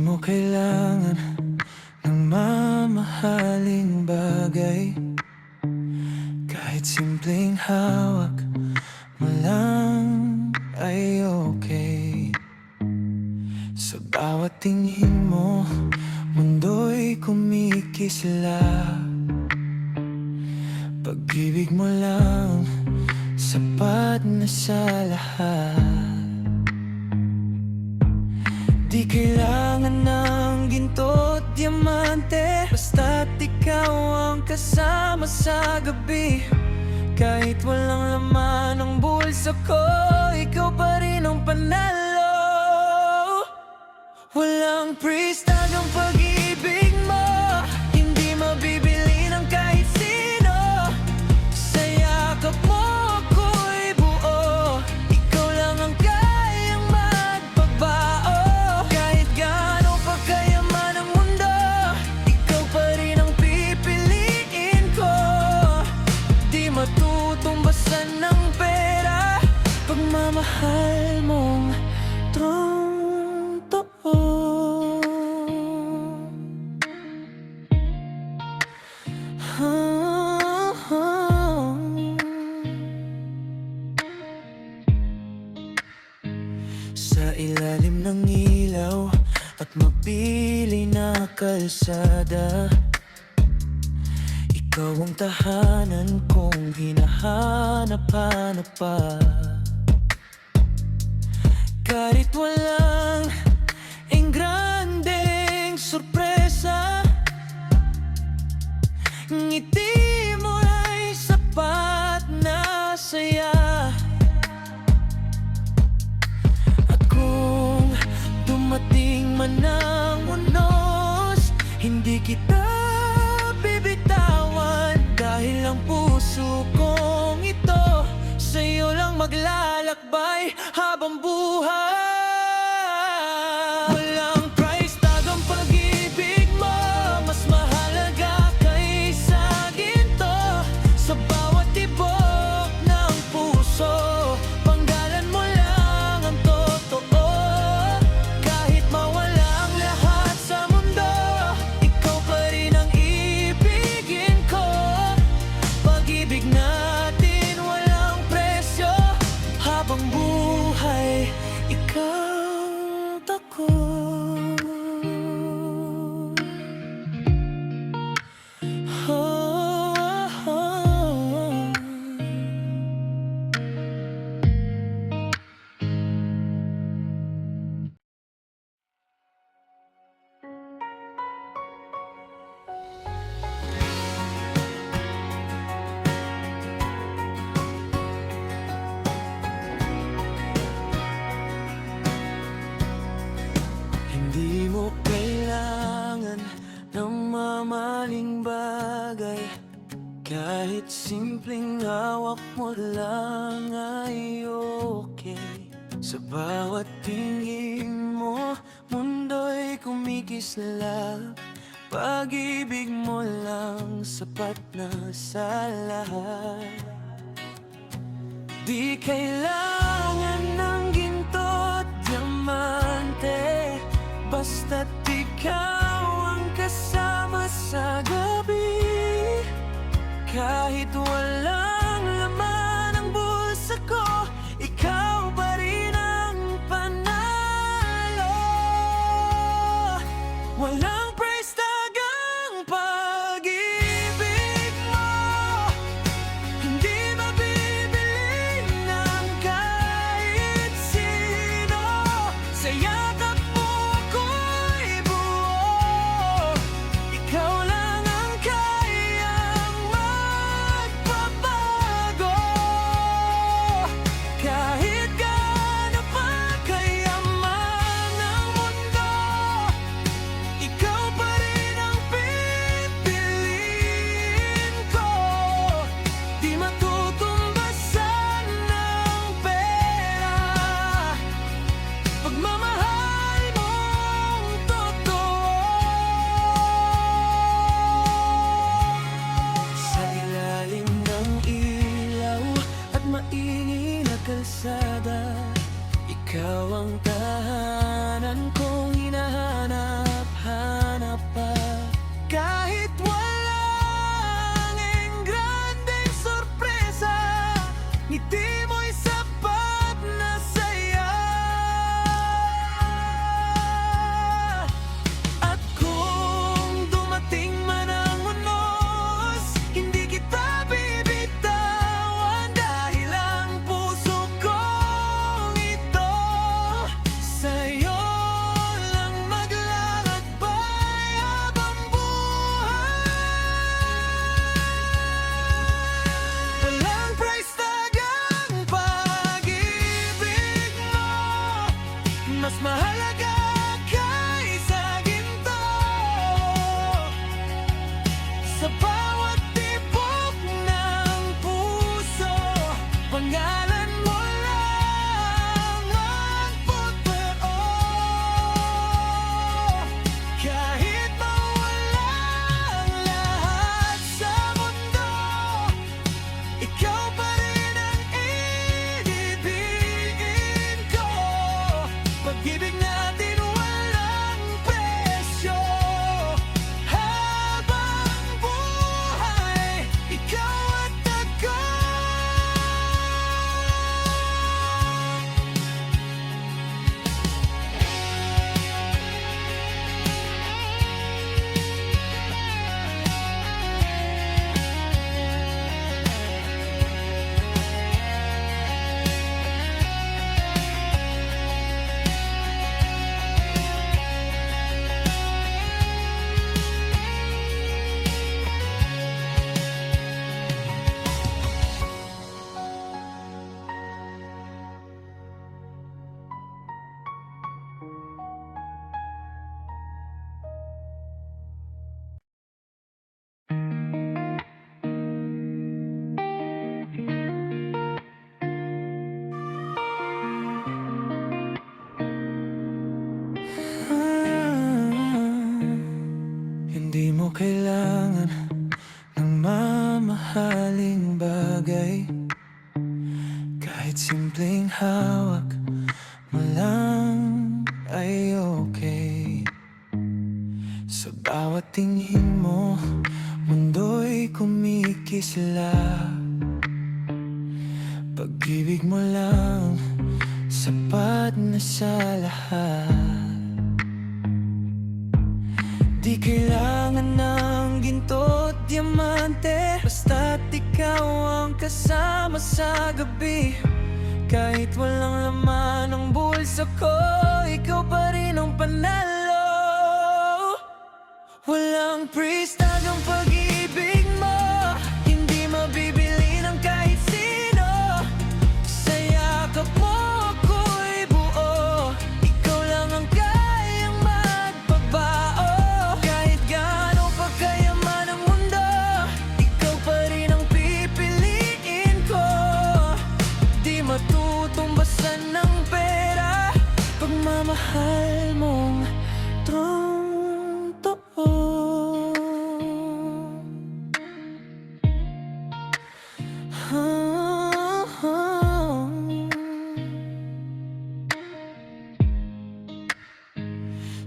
mo kailangan ng mamahaling bagay. Kahit simpleng hawak mo lang ay okay. Sa bawat tingin mo, mundo'y kumikislap. Pag-ibig mo lang, sapat na sa lahat. Di kailangan ng ginto't diamante, basta't ikaw ang kasama sa gabi. Kahit walang laman ang bulsa ko, ikaw pa rin ang panalo. Walang price tag ang pag-ibig mo, hindi mabibili ng kahit sino. Sa yakap mo ako'y buo, ikaw lang ang kayang magpabao. Kahit gaano pa kayaman ang mundo, ikaw pa rin ang pipiliin ko. Di matutumbasan ng pera, pagmamahal mong totoo. Sa ilalim ng ilaw at mapili na kalsada, ikaw ang tahanan kong hinahanap-hanap pa. Kahit walang engrandeng sorpresa, ngiti mo ay sapat na saya. At kung dumating man ang unos, hindi kita bibitawan. Dahil ang puso kong ito sa'yo lang maglalakbay habang buhay. Walang price tag ang pag-ibig mo, mas mahalaga kaysa ginto. Sa bawat tibok ng puso, panggalan mo lang ang totoo. Kahit mawala ang lahat sa mundo, ikaw pa rin ang ibigin ko. Pag-ibig natin walang presyo, habang buhay ikaw ako. Hindi mo kailangan ng mamaling bagay, kahit simpleng hawak mo lang ay okay. Sa bawat tingin mo, mundo'y kumikislap. Pag-ibig mo lang sapat na sa lahat. Di kailangan ng ginto't diamante, basta't ikaw ang kasama sa gabi. Kahit walang laman ang bulsa ko, ikaw pa rin ang panalo. Walang price tag ang pag-ibig mo, hindi mabibili ng kahit sino. Sa yakap mo ako'y buo, ikaw lang ang kayang magpabago. Kahit gaano pa kayaman ang mundo, ikaw kailangan ng mamahaling bagay. Kahit simpleng hawak mo lang ay okay. Sa bawat tingin mo, mundo'y kumikislap. Pag-ibig mo lang, sapat na sa lahat. Di kailangan ng ginto at diamante, basta't ikaw ang kasama sa gabi. Kahit walang laman ang bulsa ko, ikaw pa rin ang panalo. Walang price tag ang pag-ibig mo, hindi mabibili ng kahit sino. Sa yakap mo ako'y buo, ikaw lang ang kayang magpabao. Kahit gaano pa kayaman ang mundo, ikaw pa rin ang pipiliin ko. Di matutumbasan ng pera, pagmamahal mong totoo.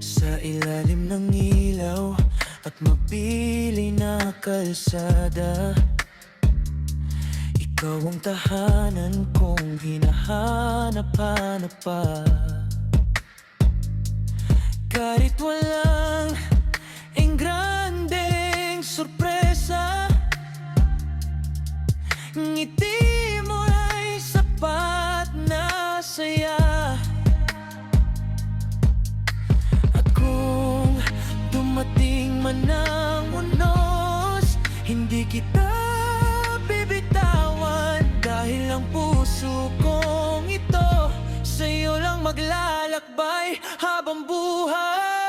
Sa ilalim ng ilaw at mapili na kalsada, ikaw ang tahanan kong hinahanap-hanap pa. Kahit walang engrandeng sorpresa, ngiti mo ay sapat na saya. At kung dumating man ang unos, hindi kita bibitawan. Dahil ang puso kong ito sa'yo lang maglalakbay habang buhay.